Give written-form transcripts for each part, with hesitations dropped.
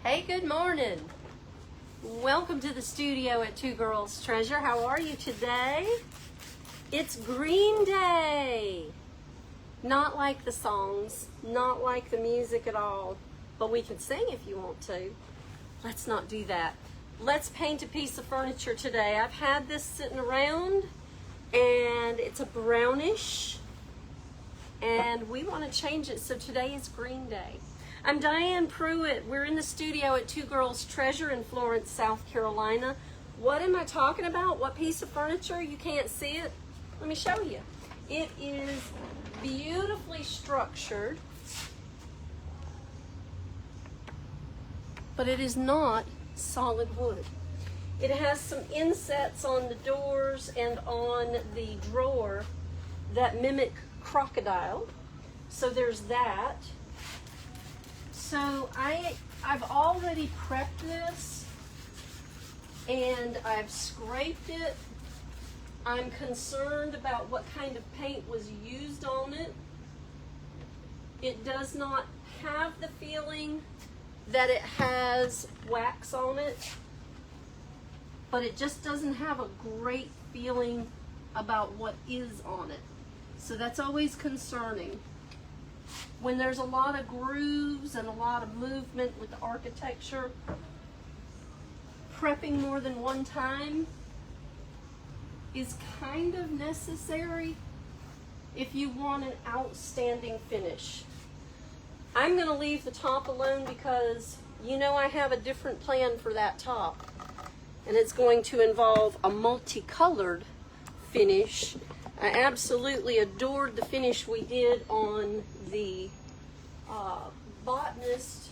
Hey, good morning. Welcome to the studio at Two Girls Treasure. How are you today? It's Green Day. Not like the songs, not like the music at all, but we can sing if you want to. Let's not do that. Let's paint a piece of furniture today. I've had this sitting around and it's a brownish and we want to change it, so today is Green Day. I'm Diane Pruitt. We're in the studio at Two Girls Treasure in Florence, South Carolina. What am I talking about? What piece of furniture? You can't see it? Let me show you. It is beautifully structured, but it is not solid wood. It has some insets on the doors and on the drawer that mimic crocodile. So there's that. So I've already prepped this and I've scraped it. I'm concerned about what kind of paint was used on it. It does not have the feeling that it has wax on it, but it just doesn't have a great feeling about what is on it. So that's always concerning. When there's a lot of grooves and a lot of movement with the architecture, prepping more than one time is kind of necessary if you want an outstanding finish. I'm going to leave the top alone because you know I have a different plan for that top, and it's going to involve a multicolored finish. I absolutely adored the finish we did on the Botanist,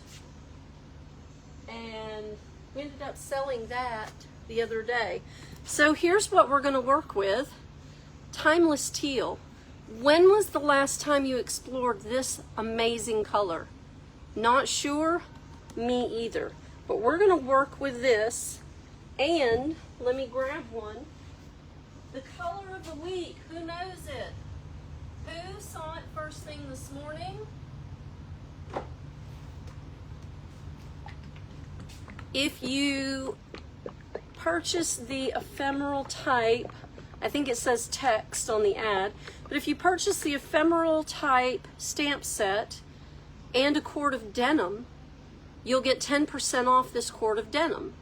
and we ended up selling that the other day. So here's what we're going to work with. Timeless teal. When was the last time you explored this amazing color? Not sure? Me either. But we're going to work with this, and let me grab one. The color of the week, who knows it? Who saw it first thing this morning? If you purchase the ephemeral type, I think it says text on the ad, but if you purchase the ephemeral type stamp set and a quart of denim, you'll get 10% off this quart of denim.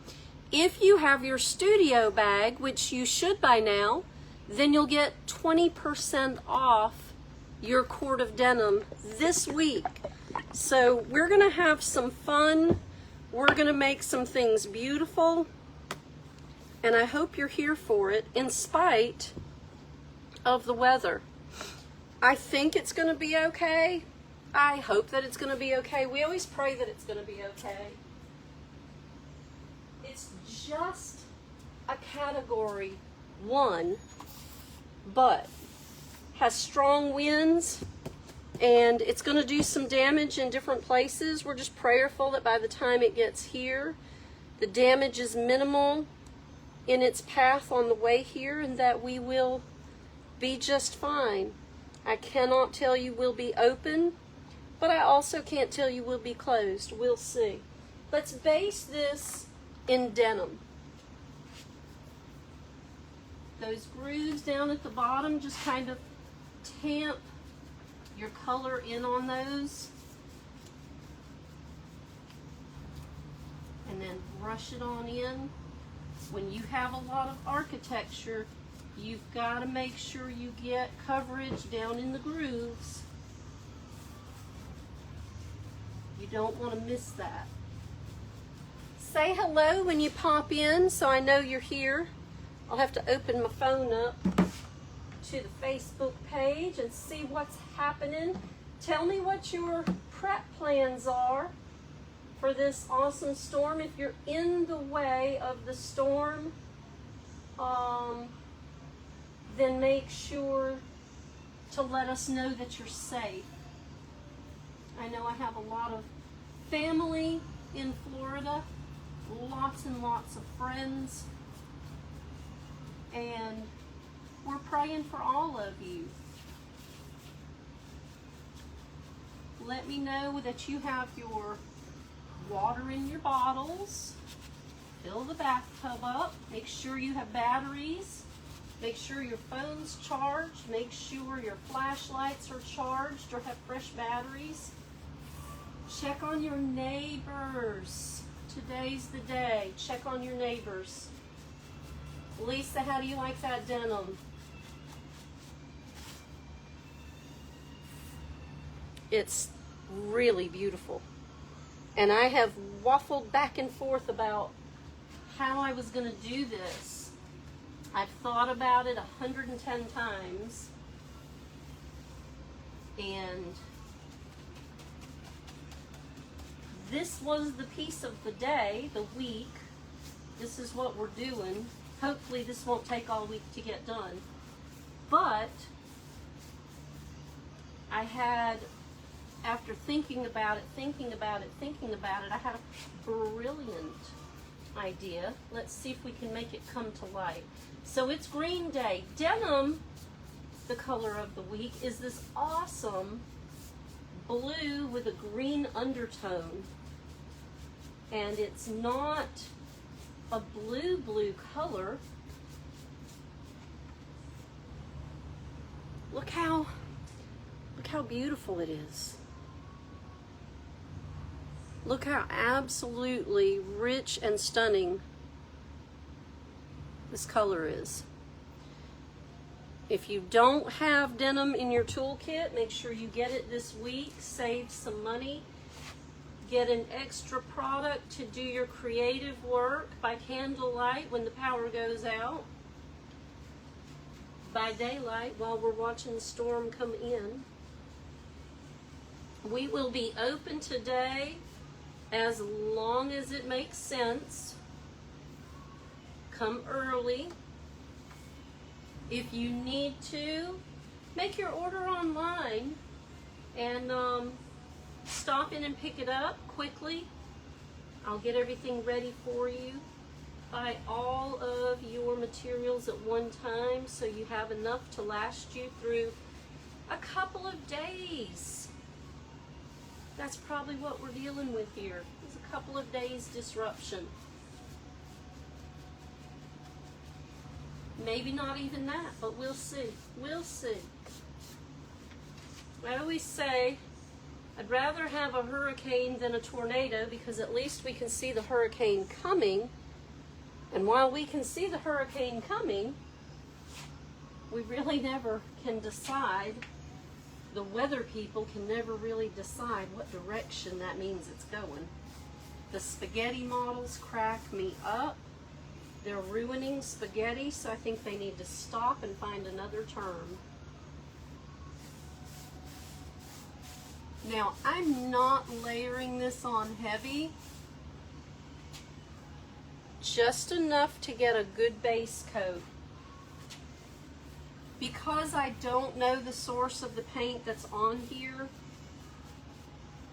If you have your studio bag, which you should by now, then you'll get 20% off your quart of denim this week. So we're gonna have some fun. We're gonna make some things beautiful, and I hope you're here for it in spite of the weather. I think it's gonna be okay. I hope that it's gonna be okay. We always pray that it's gonna be okay. It's just a category 1, but has strong winds and it's going to do some damage in different places. We're just prayerful that by the time it gets here, the damage is minimal in its path on the way here and that we will be just fine. I cannot tell you we'll be open, but I also can't tell you we'll be closed. We'll see. Let's base this in denim. Those grooves down at the bottom, just kind of tamp your color in on those. And then brush it on in. When you have a lot of architecture, you've got to make sure you get coverage down in the grooves. You don't want to miss that. Say hello when you pop in so I know you're here. I'll have to open my phone up to the Facebook page and see what's happening. Tell me what your prep plans are for this awesome storm. If you're in the way of the storm, then make sure to let us know that you're safe. I know I have a lot of family in Florida, lots and lots of friends, and we're praying for all of you. Let me know that you have your water water in your bottles. Fill the bathtub up. Make sure you have batteries. Make sure your phone's charged. Make sure your flashlights are charged or have fresh batteries. Check on your neighbors. Today's the day. Check on your neighbors. Lisa, how do you like that denim? It's really beautiful. And I have waffled back and forth about how I was going to do this. I've thought about it 110 times. And this was the piece of the day, the week. This is what we're doing. Hopefully this won't take all week to get done. But I had, after thinking about it, I had a brilliant idea. Let's see if we can make it come to light. So it's Green Day. Denim, the color of the week, is this awesome blue with a green undertone. And it's not a blue color. Look how beautiful it is. Look how absolutely rich and stunning this color is. If you don't have denim in your toolkit, make sure you get it this week. Save some money. Get an extra product to do your creative work by candlelight when the power goes out. By daylight while we're watching the storm come in. We will be open today as long as it makes sense. Come early. If you need to, make your order online and stop in and pick it up quickly. I'll get everything ready for you. Buy all of your materials at one time so you have enough to last you through a couple of days. That's probably what we're dealing with here. It's a couple of days disruption. Maybe not even that, but we'll see. We'll see. I always say, I'd rather have a hurricane than a tornado because at least we can see the hurricane coming. And while we can see the hurricane coming, we really never can decide. The weather people can never really decide what direction that means it's going. The spaghetti models crack me up. They're ruining spaghetti, so I think they need to stop and find another term. Now, I'm not layering this on heavy. Just enough to get a good base coat. Because I don't know the source of the paint that's on here,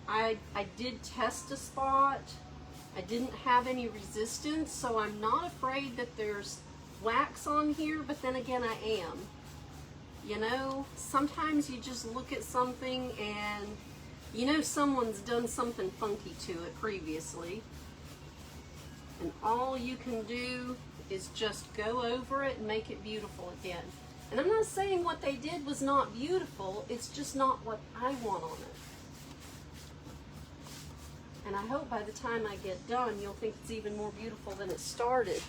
I did test a spot. I didn't have any resistance, so I'm not afraid that there's wax on here, but then again I am. You know, sometimes you just look at something and you know someone's done something funky to it previously. And all you can do is just go over it and make it beautiful again. And I'm not saying what they did was not beautiful, it's just not what I want on it. And I hope by the time I get done, you'll think it's even more beautiful than it started.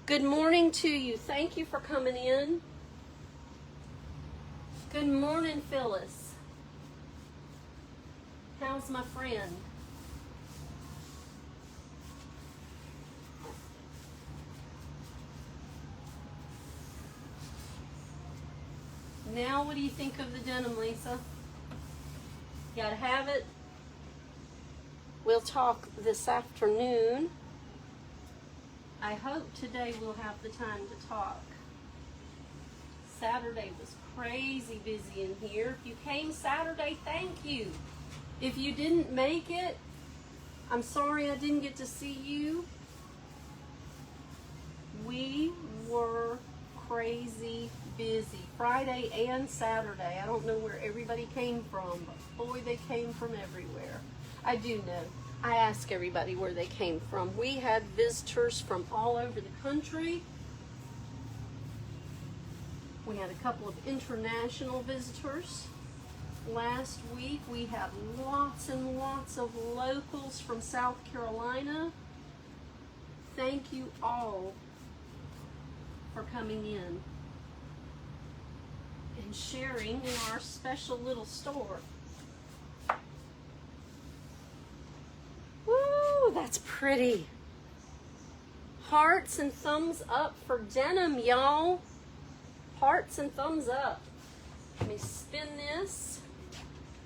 Good morning to you. Thank you for coming in. Good morning, Phyllis. How's my friend? Now, what do you think of the denim, Lisa? Gotta have it. We'll talk this afternoon. I hope today we'll have the time to talk. Saturday was crazy busy in here. If you came Saturday, thank you. If you didn't make it, I'm sorry I didn't get to see you. We were crazy busy. Friday and Saturday. I don't know where everybody came from, but boy, they came from everywhere. I do know. I ask everybody where they came from. We had visitors from all over the country. We had a couple of international visitors. Last week we had lots and lots of locals from South Carolina. Thank you all for coming in and sharing in our special little store. Woo, that's pretty. Hearts and thumbs up for denim, y'all. Hearts and thumbs up. Let me spin this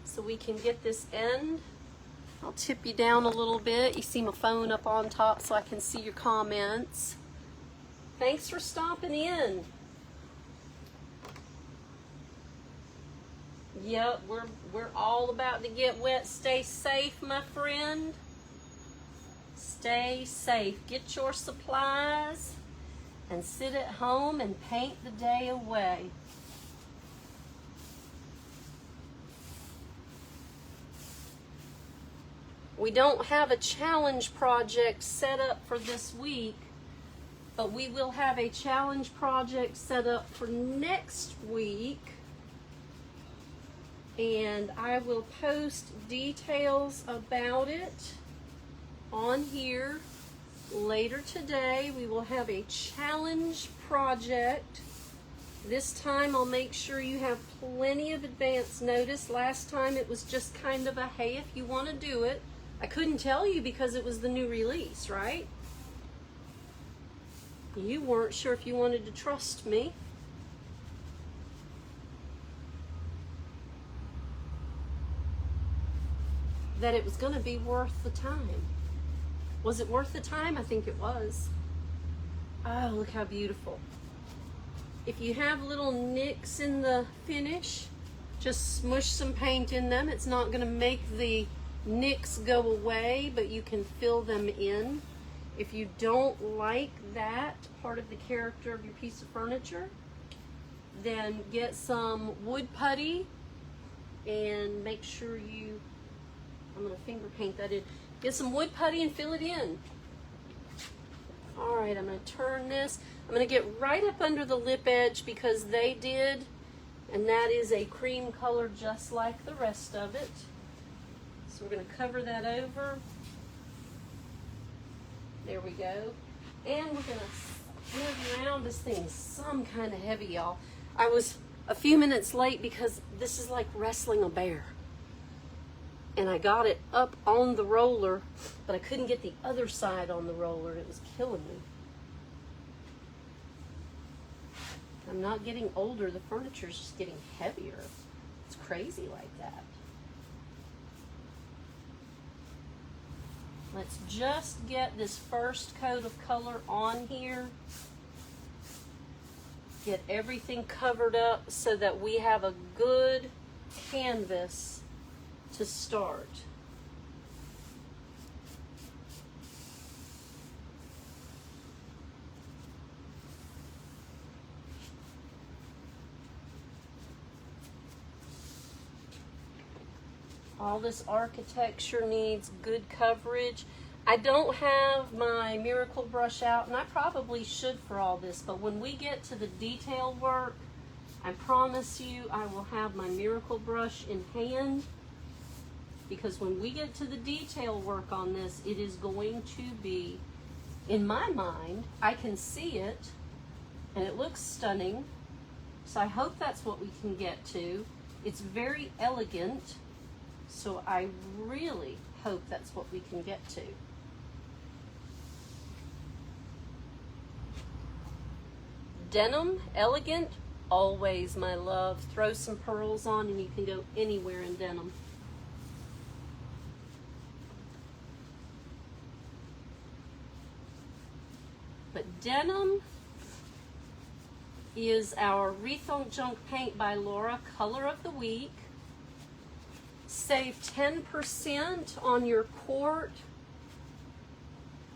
so we can get this end. I'll tip you down a little bit. You see my phone up on top so I can see your comments. Thanks for stopping in. Yep, we're all about to get wet. Stay safe, my friend. Stay safe. Get your supplies and sit at home and paint the day away. We don't have a challenge project set up for this week, but we will have a challenge project set up for next week. And I will post details about it on here later today. We will have a challenge project. This time I'll make sure you have plenty of advance notice. Last time it was just kind of a, hey, if you want to do it. I couldn't tell you because it was the new release, right? You weren't sure if you wanted to trust me. That it was going to be worth the time. Was it worth the time? I think it was. Oh, look how beautiful. If you have little nicks in the finish, just smush some paint in them. It's not going to make the nicks go away, but you can fill them in. If you don't like that part of the character of your piece of furniture, then get some wood putty and make sure you, I'm going to finger paint that in. Get some wood putty and fill it in. All right, I'm going to turn this. I'm going to get right up under the lip edge because they did, and that is a cream color just like the rest of it. So we're going to cover that over. There we go. And we're going to move around. This thing is some kind of heavy, y'all. I was a few minutes late because this is like wrestling a bear. And I got it up on the roller, but I couldn't get the other side on the roller. It was killing me. I'm not getting older. The furniture is just getting heavier. It's crazy like that. Let's just get this first coat of color on here. Get everything covered up so that we have a good canvas to start. All this architecture needs good coverage. I don't have my miracle brush out, and I probably should for all this, but when we get to the detail work, I promise you I will have my miracle brush in hand, because when we get to the detail work on this, it is going to be, in my mind, I can see it, and it looks stunning, so I hope that's what we can get to. It's very elegant. So I really hope that's what we can get to. Denim, elegant, always, my love. Throw some pearls on and you can go anywhere in denim. But denim is our Rethunk Junk Paint by Laura Color of the Week. Save 10% on your quart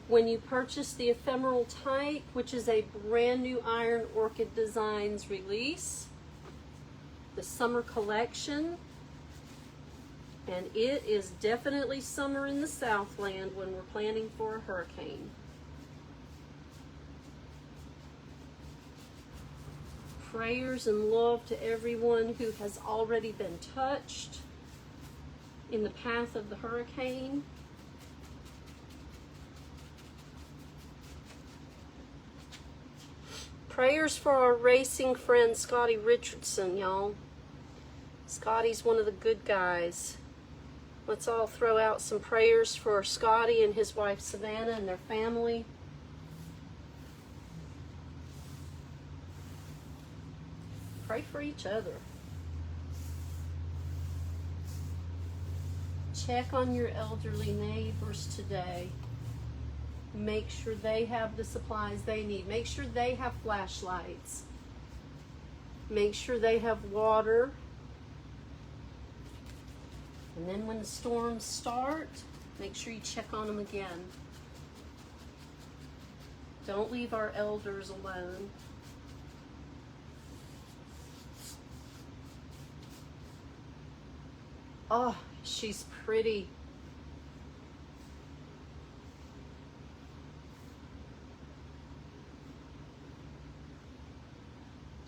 when you purchase the Ephemeral Type, which is a brand new Iron Orchid Designs release, the summer collection. And it is definitely summer in the Southland when we're planning for a hurricane. Prayers and love to everyone who has already been touched in the path of the hurricane. Prayers for our racing friend Scotty Richardson, y'all. Scotty's one of the good guys. Let's all throw out some prayers for Scotty and his wife Savannah and their family. Pray for each other. Check on your elderly neighbors today. Make sure they have the supplies they need. Make sure they have flashlights. Make sure they have water. And then when the storms start, make sure you check on them again. Don't leave our elders alone. Oh, she's pretty.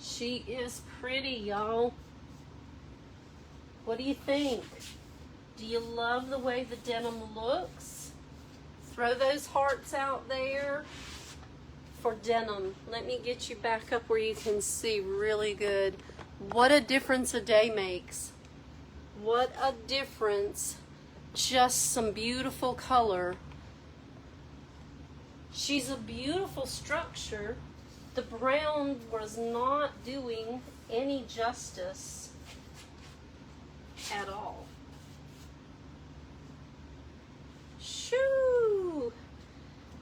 She is pretty, y'all. What do you think? Do you love the way the denim looks? Throw those hearts out there for denim. Let me get you back up where you can see really good. What a difference a day makes. What a difference just some beautiful color. She's a beautiful structure. The brown was not doing any justice at all. Shoo!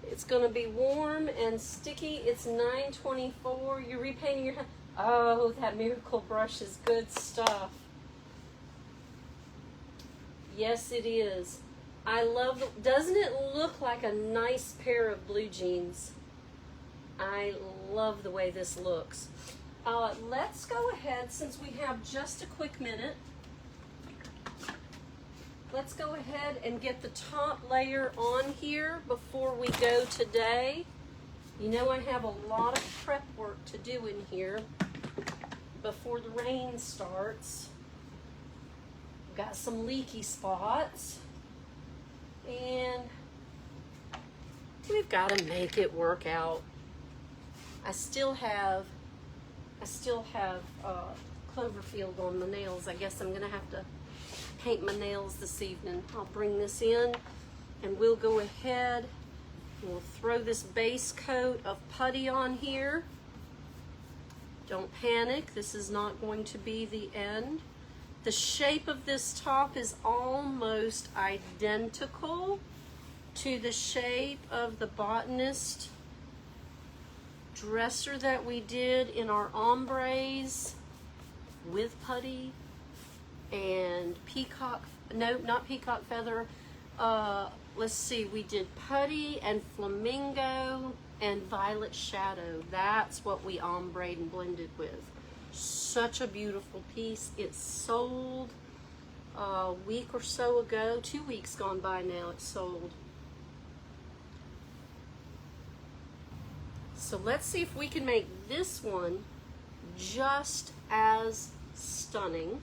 It's gonna be warm and sticky. It's 9:24. You're repainting your hair. Oh, that Miracle brush is good stuff. Yes, it is. I love the, doesn't it look like a nice pair of blue jeans? I love the way this looks. Let's go ahead, since we have just a quick minute, let's go ahead and get the top layer on here before we go today. You know I have a lot of prep work to do in here before the rain starts. Got some leaky spots, and we've got to make it work out. I still have Cloverfield on the nails. I guess I'm gonna have to paint my nails this evening. I'll bring this in, and we'll go ahead and we'll throw this base coat of putty on here. Don't panic, this is not going to be the end. The shape of this top is almost identical to the shape of the Botanist dresser that we did in our ombres with putty and peacock, no, not peacock feather. Let's see, we did putty and flamingo and violet shadow. That's what we ombreed and blended with. Such a beautiful piece. It sold a week or so ago, 2 weeks gone by now, it sold. So let's see if we can make this one just as stunning.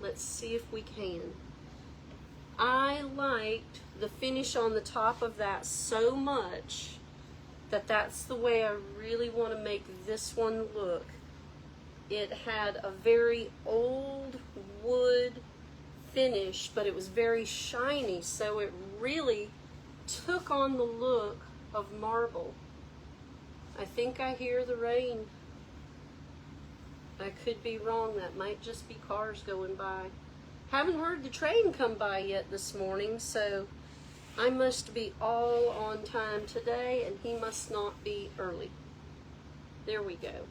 Let's see if we can. I liked the finish on the top of that so much that that's the way I really want to make this one look. It had a very old wood finish, but it was very shiny, so it really took on the look of marble. I think I hear the rain. I could be wrong. That might just be cars going by. Haven't heard the train come by yet this morning, so I must be all on time today, and he must not be early. There we go.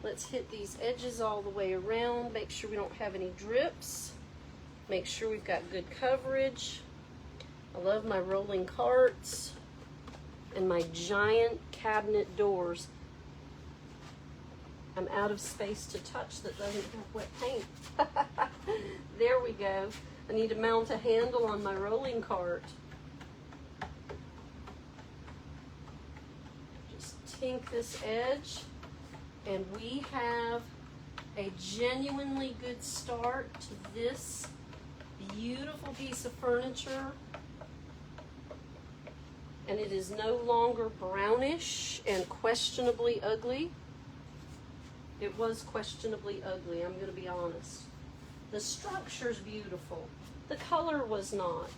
Let's hit these edges all the way around. Make sure we don't have any drips. Make sure we've got good coverage. I love my rolling carts and my giant cabinet doors. I'm out of space to touch that doesn't have wet paint. There we go. I need to mount a handle on my rolling cart. Just tink this edge, and we have a genuinely good start to this beautiful piece of furniture. And it is no longer brownish and questionably ugly. It was questionably ugly, I'm going to be honest. The structure's beautiful. The color was not.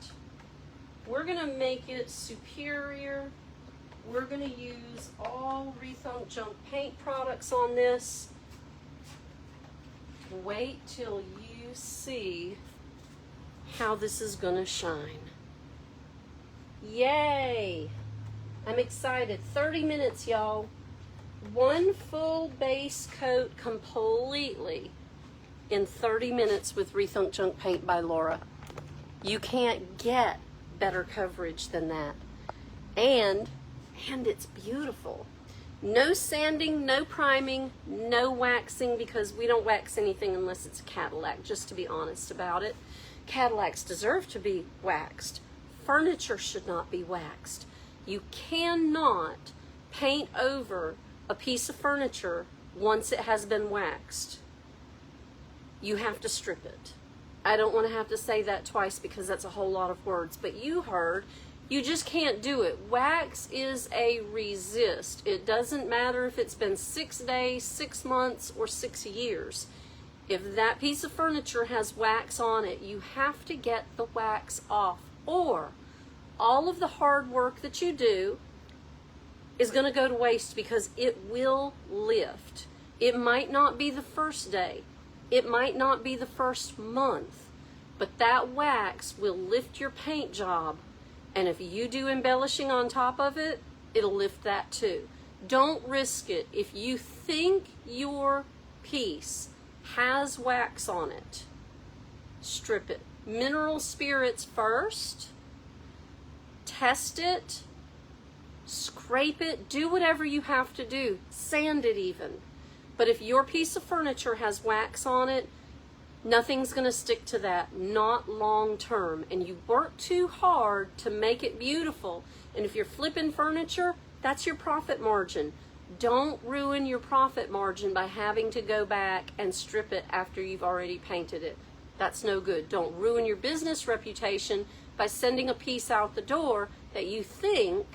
We're going to make it superior. We're going to use all Rethunk Junk Paint products on this. Wait till you see how this is going to shine. Yay! I'm excited. 30 minutes, y'all. One full base coat completely in 30 minutes with Rethunk Junk Paint by Laura. You can't get better coverage than that. And it's beautiful. No sanding, no priming, no waxing, because we don't wax anything unless it's a Cadillac, just to be honest about it. Cadillacs deserve to be waxed. Furniture should not be waxed. You cannot paint over a piece of furniture once it has been waxed. You have to strip it. I don't want to have to say that twice because that's a whole lot of words, but you heard. You just can't do it. Wax is a resist. It doesn't matter if it's been 6 days, 6 months, or 6 years. If that piece of furniture has wax on it, you have to get the wax off, or all of the hard work that you do is going to go to waste because it will lift. It might not be the first day. It might not be the first month, but that wax will lift your paint job. And if you do embellishing on top of it, it'll lift that too. Don't risk it. If you think your piece has wax on it, strip it. Mineral spirits first. Test it. Scrape it. Do whatever you have to do. Sand it even. But if your piece of furniture has wax on it, nothing's going to stick to that, not long term. And you work too hard to make it beautiful. And if you're flipping furniture, that's your profit margin. Don't ruin your profit margin by having to go back and strip it after you've already painted it. That's no good. Don't ruin your business reputation by sending a piece out the door that you think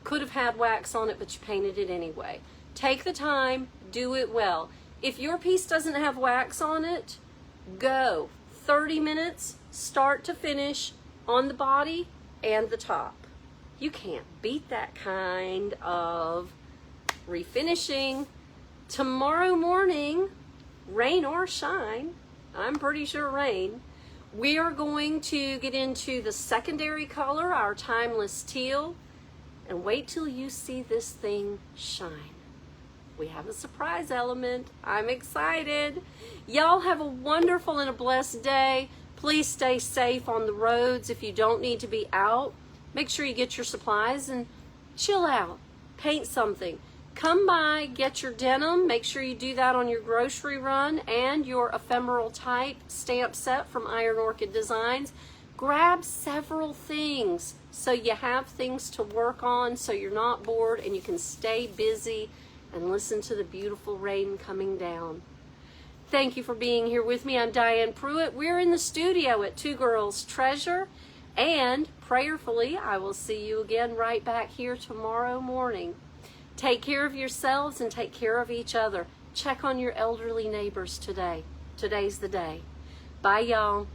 could have had wax on it, but you painted it anyway. Take the time, do it well. If your piece doesn't have wax on it, go 30 minutes, start to finish, on the body and the top. You can't beat that kind of refinishing. Tomorrow morning, rain or shine, I'm pretty sure rain, we are going to get into the secondary color, our timeless teal, and wait till you see this thing shine. We have a surprise element. I'm excited. Y'all have a wonderful and a blessed day. Please stay safe on the roads. If you don't need to be out, make sure you get your supplies and chill out. Paint something. Come by, get your denim. Make sure you do that on your grocery run, and your ephemeral type stamp set from Iron Orchid Designs. Grab several things so you have things to work on, so you're not bored and you can stay busy and listen to the beautiful rain coming down. Thank you for being here with me. I'm Diane Pruitt. We're in the studio at Two Girls Treasure, and prayerfully, I will see you again right back here tomorrow morning. Take care of yourselves and take care of each other. Check on your elderly neighbors today. Today's the day. Bye, y'all.